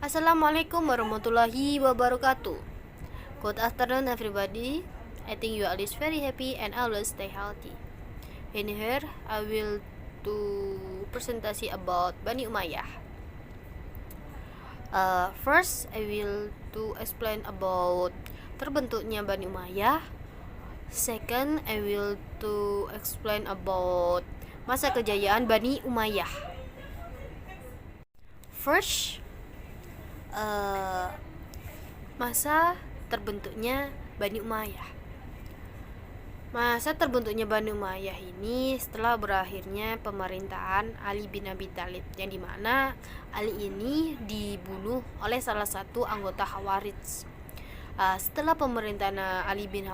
Assalamualaikum warahmatullahi wabarakatuh. Good afternoon everybody. I think you are always very happy and always stay healthy. In here I will do presentasi about Bani Umayyah. First I will to explain about terbentuknya Bani Umayyah. Second I will to explain about masa kejayaan Bani Umayyah. First, masa terbentuknya Bani Umayyah. Masa terbentuknya Bani Umayyah ini setelah berakhirnya pemerintahan Ali bin Abi Thalib, yang dimana Ali ini dibunuh oleh salah satu anggota Khawarij. Setelah pemerintahan Ali bin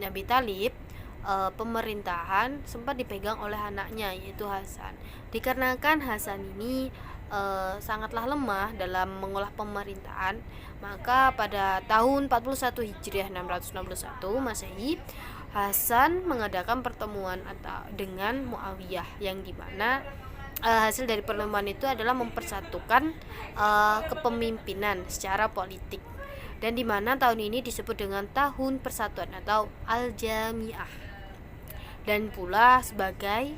Abi Thalib, pemerintahan sempat dipegang oleh anaknya yaitu Hasan. Dikarenakan Hasan ini sangatlah lemah dalam mengolah pemerintahan, maka pada tahun 41 Hijriah 661 Masehi, Hasan mengadakan pertemuan dengan Muawiyah, yang dimana hasil dari pertemuan itu adalah mempersatukan kepemimpinan secara politik, dan dimana tahun ini disebut dengan tahun persatuan atau Al-Jami'ah, dan pula sebagai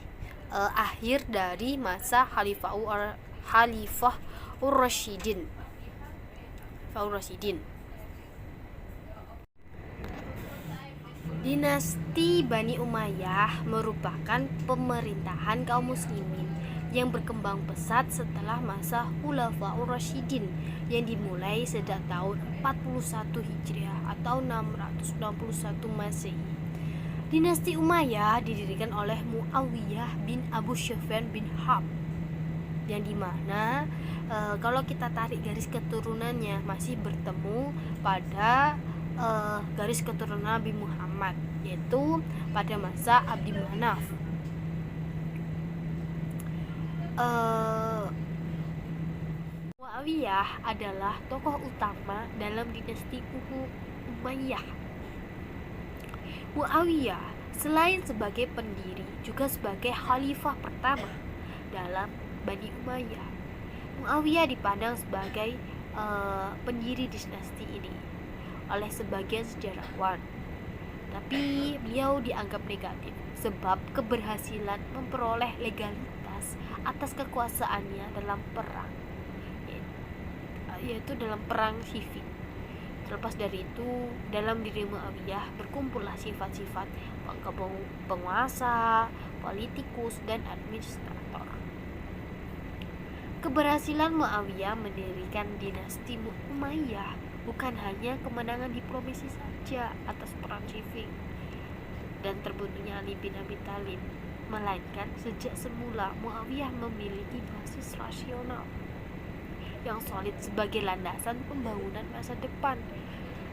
akhir dari masa Khalifah Ur-Rasyidin. Dinasti Bani Umayyah merupakan pemerintahan kaum muslimin yang berkembang pesat setelah masa Khulafaur Rasyidin yang dimulai sejak tahun 41 Hijriah atau 661 Masehi. Dinasti Umayyah didirikan oleh Muawiyah bin Abu Sufyan bin Harb, yang dimana kalau kita tarik garis keturunannya masih bertemu pada garis keturunan Nabi Muhammad, yaitu pada masa Abdi Manaf. Muawiyah adalah tokoh utama dalam dinasti Umayyah. Muawiyah selain sebagai pendiri juga sebagai khalifah pertama dalam Bani Umayyah. Muawiyah dipandang sebagai pendiri dinasti ini oleh sebagian sejarawan, tapi beliau dianggap negatif sebab keberhasilan memperoleh legalitas atas kekuasaannya dalam perang, yaitu dalam perang sifil. Terlepas dari itu, dalam diri Muawiyah berkumpullah sifat-sifat penguasa, politikus, dan administrator. Keberhasilan Muawiyah mendirikan dinasti Umayyah bukan hanya kemenangan diplomasi saja atas perang sifil dan terbentuknya Ali bin Abi Thalib, melainkan sejak semula Muawiyah memiliki basis rasional yang solid sebagai landasan pembangunan masa depan.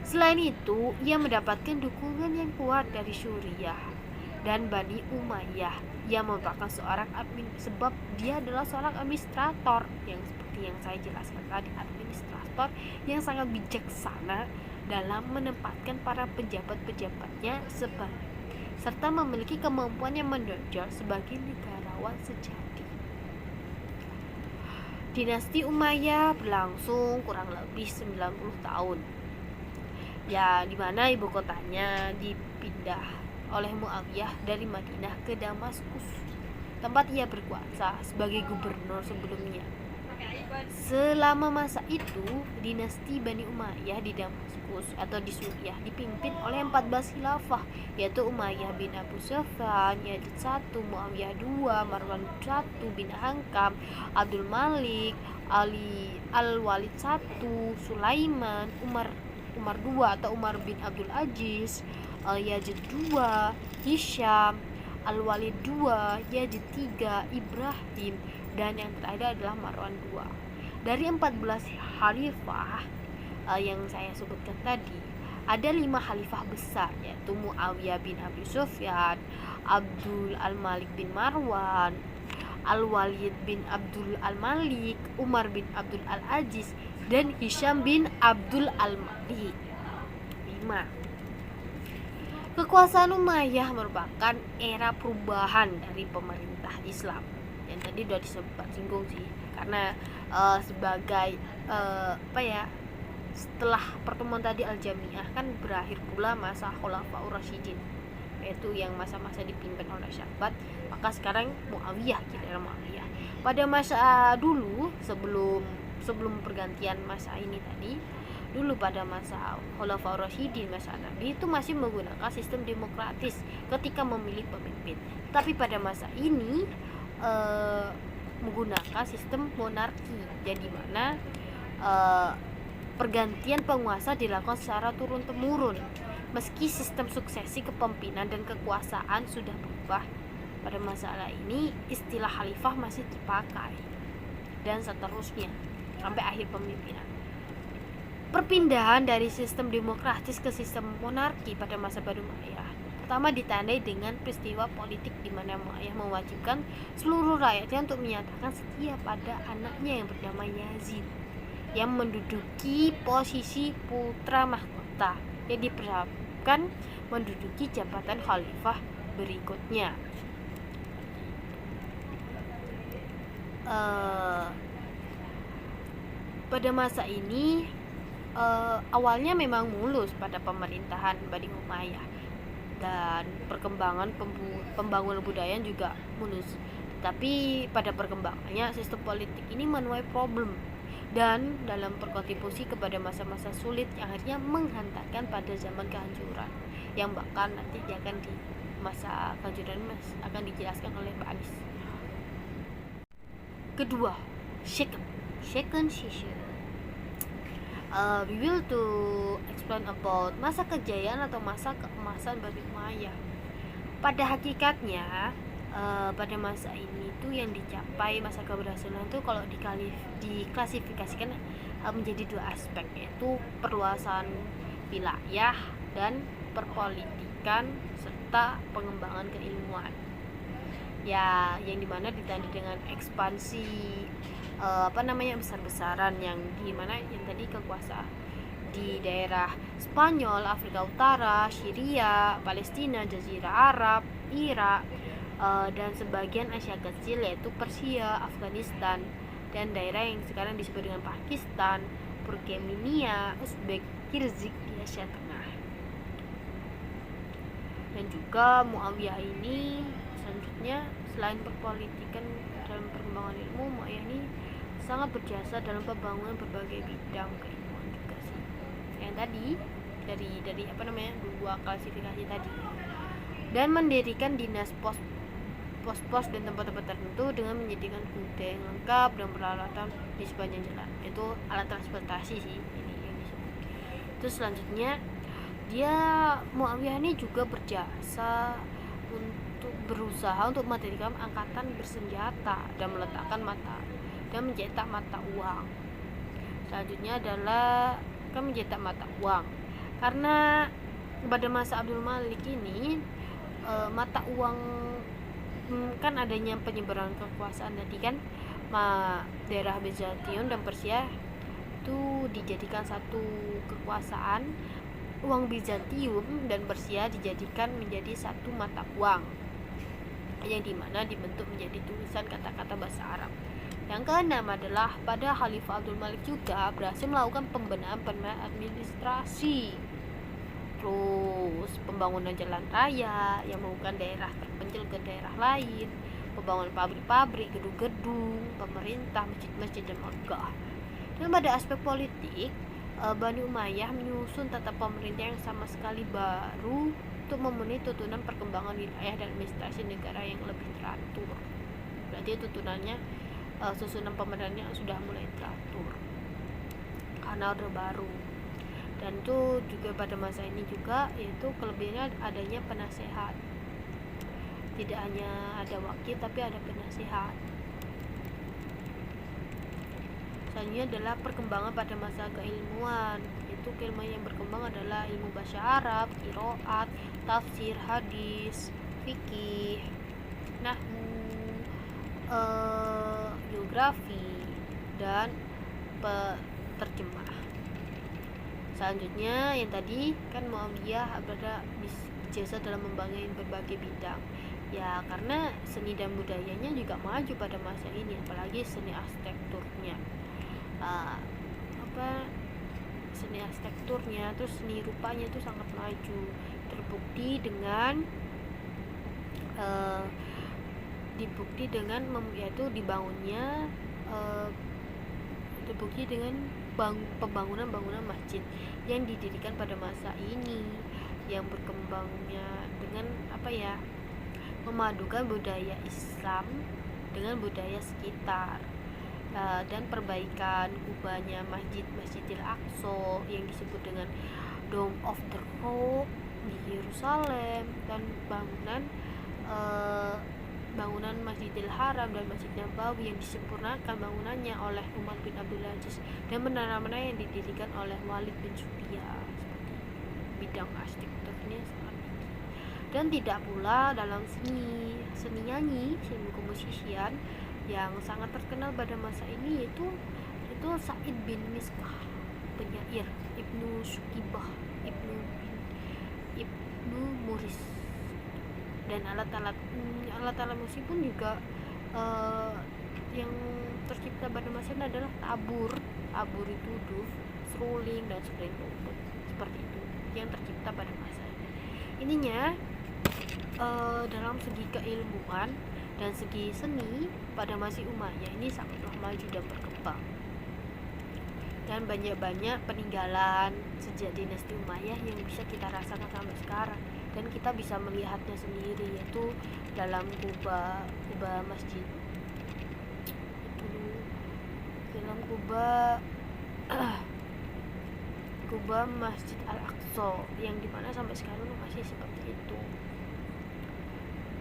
Selain itu, ia mendapatkan dukungan yang kuat dari Suriah dan Bani Umayyah yang merupakan seorang sebab dia adalah seorang administrator yang seperti yang saya jelaskan tadi, administrator yang sangat bijaksana dalam menempatkan para pejabat-pejabatnya serta memiliki kemampuan yang menonjol sebagai negarawan sejati. Dinasti Umayyah berlangsung kurang lebih 90 tahun, ya dimana ibu kotanya dipindah oleh Muawiyah dari Madinah ke Damaskus, tempat ia berkuasa sebagai gubernur sebelumnya. Selama masa itu, dinasti Bani Umayyah di Damaskus atau di Suriah dipimpin oleh 14 khilafah, yaitu Umayyah bin Abu Sufyan, Yazid 1, Muawiyah 2, Marwan 1 bin Hakam, Abdul Malik, Ali Al-Walid 1, Sulaiman, Umar 2 atau Umar bin Abdul Aziz, Yazid 2, Hisham, Al-Walid 2, Yazid 3, Ibrahim, dan yang terakhir adalah Marwan 2. Dari 14 khalifah yang saya sebutkan tadi, ada 5 khalifah besar, yaitu Muawiyah bin Abi Sufyan, Abdul Al-Malik bin Marwan, Al-Walid bin Abdul Al-Malik, Umar bin Abdul Al-Aziz, dan Hisham bin Abdul Al-Malik. 5. Kekuasaan Umayyah merupakan era perubahan dari pemerintah Islam yang tadi sudah disebut singgung sih, karena sebagai setelah pertemuan tadi Al-Jami'ah kan berakhir pula masa Khulafaur Rasyidin, yaitu yang masa-masa dipimpin oleh sahabat. Maka sekarang Muawiyah, giliran Muawiyah. Pada masa dulu sebelum pergantian masa ini tadi, dulu pada masa Khulafaur Rasyidin, masa Nabi itu masih menggunakan sistem demokratis ketika memilih pemimpin. Tapi pada masa ini menggunakan sistem monarki, jadi mana pergantian penguasa dilakukan secara turun-temurun. Meski sistem suksesi kepemimpinan dan kekuasaan sudah berubah, pada masalah ini istilah khalifah masih terpakai dan seterusnya sampai akhir pemimpinan. Perpindahan dari sistem demokratis ke sistem monarki pada masa Bani Umayyah pertama ditandai dengan peristiwa politik di mana Muayyah mewajibkan seluruh rakyatnya untuk menyatakan setia pada anaknya yang bernama Yazid yang menduduki posisi putra mahkota yang dipersiapkan menduduki jabatan khalifah berikutnya. Pada masa ini awalnya memang mulus pada pemerintahan Bani Umayyah dan perkembangan pembangunan budaya juga mulus. Tetapi pada perkembangannya sistem politik ini menuai problem dan dalam berkontribusi kepada masa-masa sulit yang akhirnya menghantarkan pada zaman kehancuran yang bahkan nanti akan di masa kehancuran akan dijelaskan oleh Pak Anis. Kedua, second session. We will to explain about masa kejayaan atau masa keemasan Bani Umayyah. Pada hakikatnya pada masa ini tuh yang dicapai masa keberhasilan itu kalau diklasifikasikan menjadi dua aspek, yaitu perluasan wilayah dan perpolitikan serta pengembangan keilmuan. Ya, yang dimana ditandai dengan ekspansi besar-besaran yang dimana yang tadi kekuasaan di daerah Spanyol, Afrika Utara, Syria, Palestina, Jazirah Arab, Irak, dan sebagian Asia Kecil yaitu Persia, Afghanistan, dan daerah yang sekarang disebut dengan Pakistan, Turkmenia, Uzbek, Kirgiz di Asia Tengah. Dan juga Muawiyah ini selanjutnya selain berpolitikan dalam perkembangan ilmu, Muawiyah ini sangat berjasa dalam pembangunan berbagai bidang keilmuan juga sih. Yang tadi dari dua klasifikasi tadi, dan mendirikan dinas pos dan tempat-tempat tertentu dengan menyediakan kuda yang lengkap dan peralatan di sepanjang jalan. Itu alat transportasi sih ini yang disebut. Terus selanjutnya Muawiyah ini juga berjasa untuk berusaha untuk mendirikan angkatan bersenjata dan meletakkan dan mencetak mata uang. Selanjutnya adalah mencetak mata uang, karena pada masa Abdul Malik ini mata uang kan adanya penyebaran kekuasaan tadi kan, daerah Bizantium dan Persia itu dijadikan satu kekuasaan. Uang Bizantium dan Persia dijadikan menjadi satu mata uang yang dimana dibentuk menjadi tulisan kata-kata bahasa Arab. Yang keenam adalah pada Khalifah Abdul Malik juga berhasil melakukan pembenahan administrasi, terus pembangunan jalan raya yang menghubungkan daerah terpencil ke daerah lain, pembangunan pabrik-pabrik, gedung-gedung pemerintah, masjid-masjid dan megah. Dan pada aspek politik, Bani Umayyah menyusun tata pemerintah yang sama sekali baru untuk memenuhi tuntunan perkembangan wilayah dan administrasi negara yang lebih teratur. Berarti tuntunannya susunan pemerintahnya sudah mulai teratur karena orde baru. Dan itu juga pada masa ini juga, yaitu kelebihannya adanya penasehat. Tidak hanya ada wakil tapi ada penasehat. Selanjutnya adalah perkembangan pada masa keilmuan, yaitu keilmuan yang berkembang adalah ilmu bahasa Arab, qiraat, tafsir, hadis, fikih, nahwu, geografi, dan terjemah. Selanjutnya yang tadi kan Muawiyah berjasa dalam membangun berbagai bidang, Ya karena seni dan budayanya juga maju pada masa ini, apalagi seni arsitekturnya. uh, apa Seni arsitekturnya terus seni rupanya itu sangat maju, terbukti dengan uh, yaitu dibangunnya uh, terbukti dengan pembangunan bangunan masjid yang didirikan pada masa ini, yang berkembangnya dengan memadukan budaya Islam dengan budaya sekitar, dan perbaikan kubahnya Masjidil Aqsa yang disebut dengan Dome of the Rock di Yerusalem, dan bangunan Masjidil Haram dan Masjid Nabawi yang disempurnakan bangunannya oleh Umar bin Abdul Aziz, dan menara-menara yang didirikan oleh Walid bin Sufyan. Seperti bidang arsitekturnya sangat tinggi. Dan tidak pula dalam seni nyanyi, seni komposisian yang sangat terkenal pada masa ini yaitu Sa'id bin Misbah, penyair, Ibnu Sukibah, Ibnu Muris. Dan alat-alat musik pun juga yang tercipta pada masa ini adalah tabur itu duf, seruling, dan string rumput, seperti itu yang tercipta pada masa ini. Ininya dalam segi keilmuan dan segi seni pada masa Umayyah ini sangatlah maju dan berkembang, dan banyak peninggalan sejak dinasti Umayyah yang bisa kita rasakan sampai sekarang, dan kita bisa melihatnya sendiri, yaitu dalam kubah masjid itu, dalam kubah Masjid Al-Aqsa yang dimana sampai sekarang masih seperti itu,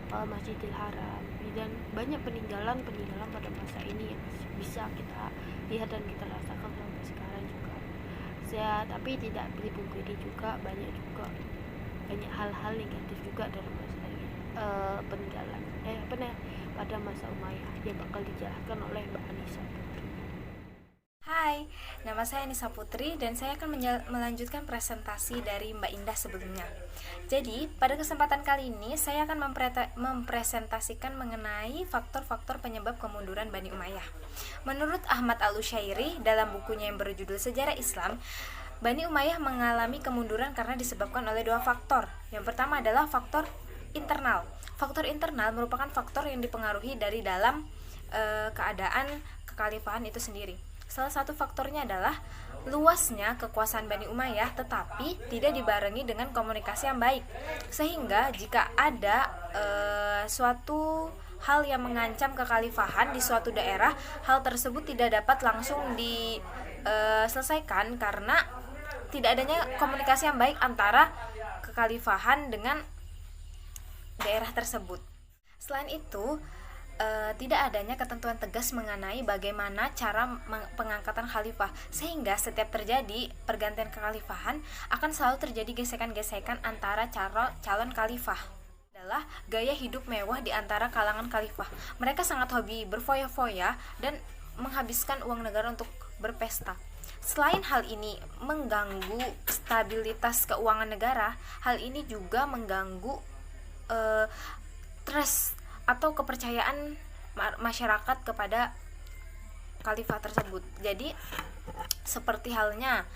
Masjidil Haram, dan banyak peninggalan pada masa ini yang bisa kita lihat dan kita rasakan sampai sekarang juga. Tapi tidak dipungkiri juga banyak hal-hal negatif juga dalam masa ini, peninggalan pada masa Umayyah yang bakal dijelaskan oleh Mbak Anissa Putri. Hai, nama saya Anissa Putri dan saya akan melanjutkan presentasi dari Mbak Indah sebelumnya. Jadi, pada kesempatan kali ini saya akan mempresentasikan mengenai faktor-faktor penyebab kemunduran Bani Umayyah. Menurut Ahmad Al-Utsyairi dalam bukunya yang berjudul Sejarah Islam, Bani Umayyah mengalami kemunduran karena disebabkan oleh dua faktor. Yang pertama adalah faktor internal. Faktor internal merupakan faktor yang dipengaruhi dari dalam keadaan kekhalifahan itu sendiri. Salah satu faktornya adalah luasnya kekuasaan Bani Umayyah tetapi tidak dibarengi dengan komunikasi yang baik. Sehingga jika ada suatu hal yang mengancam kekhalifahan di suatu daerah, hal tersebut tidak dapat langsung diselesaikan karena tidak adanya komunikasi yang baik antara kekhalifahan dengan daerah tersebut. Selain itu, tidak adanya ketentuan tegas mengenai bagaimana cara pengangkatan khalifah, sehingga setiap terjadi pergantian kekhalifahan akan selalu terjadi gesekan-gesekan antara calon khalifah. Adalah gaya hidup mewah di antara kalangan khalifah. Mereka sangat hobi berfoya-foya dan menghabiskan uang negara untuk berpesta. Selain hal ini mengganggu stabilitas keuangan negara, hal ini juga mengganggu trust atau kepercayaan masyarakat kepada khalifah tersebut. Jadi seperti halnya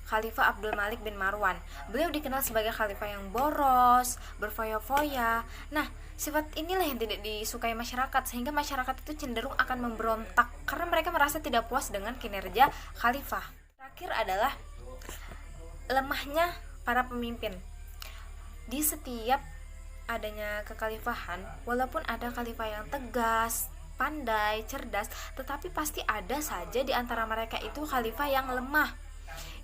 Khalifah Abdul Malik bin Marwan, beliau dikenal sebagai khalifah yang boros, berfoya-foya. Nah, sifat inilah yang tidak disukai masyarakat, sehingga masyarakat itu cenderung akan memberontak karena mereka merasa tidak puas dengan kinerja khalifah. Terakhir adalah lemahnya para pemimpin. Di setiap adanya kekhalifahan, walaupun ada khalifah yang tegas, pandai, cerdas, tetapi pasti ada saja di antara mereka itu khalifah yang lemah,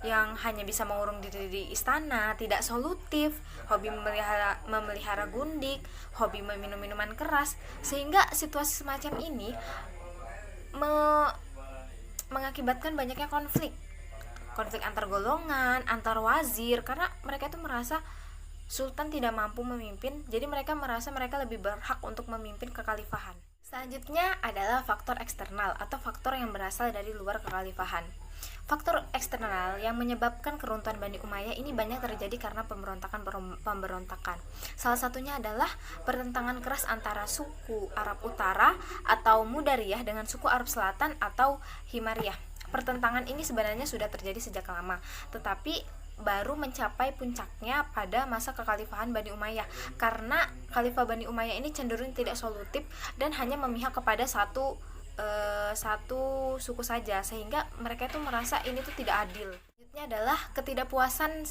yang hanya bisa mengurung diri di istana, tidak solutif, hobi memelihara gundik, hobi meminum minuman keras, sehingga situasi semacam ini mengakibatkan banyaknya konflik antar golongan, antar wazir, karena mereka itu merasa Sultan tidak mampu memimpin, jadi mereka merasa mereka lebih berhak untuk memimpin kekhalifahan. Selanjutnya adalah faktor eksternal atau faktor yang berasal dari luar kekhalifahan. Faktor eksternal yang menyebabkan keruntuhan Bani Umayyah ini banyak terjadi karena pemberontakan. Salah satunya adalah pertentangan keras antara suku Arab Utara atau Mudariyah dengan suku Arab Selatan atau Himariyah. Pertentangan ini sebenarnya sudah terjadi sejak lama, tetapi baru mencapai puncaknya pada masa kekhalifahan Bani Umayyah, karena Khalifah Bani Umayyah ini cenderung tidak solutif dan hanya memihak kepada satu suku saja, sehingga mereka itu merasa ini tuh tidak adil. Selanjutnya adalah ketidakpuasan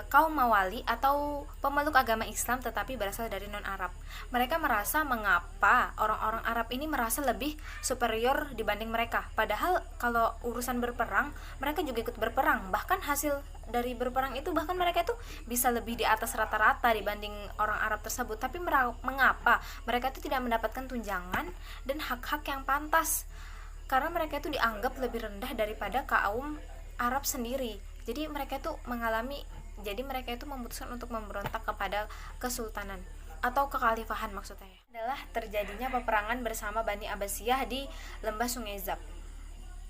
kaum Mawali atau pemeluk agama Islam tetapi berasal dari non-Arab. Mereka merasa mengapa orang-orang Arab ini merasa lebih superior dibanding mereka, padahal kalau urusan berperang mereka juga ikut berperang, bahkan hasil dari berperang itu bahkan mereka itu bisa lebih di atas rata-rata dibanding orang Arab tersebut. Tapi mengapa mereka itu tidak mendapatkan tunjangan dan hak-hak yang pantas? Karena mereka itu dianggap lebih rendah daripada kaum Arab sendiri. Jadi mereka itu memutuskan untuk memberontak kepada kesultanan atau kekhalifahan maksudnya. Adalah terjadinya peperangan bersama Bani Abbasiyah di lembah Sungai Zab.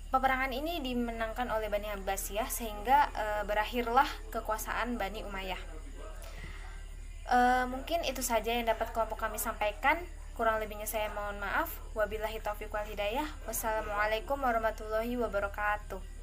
Peperangan ini dimenangkan oleh Bani Abbasiyah sehingga berakhirlah kekuasaan Bani Umayyah. Mungkin itu saja yang dapat kelompok kami sampaikan. Kurang lebihnya saya mohon maaf. Wabillahi taufiq wal hidayah. Wassalamualaikum warahmatullahi wabarakatuh.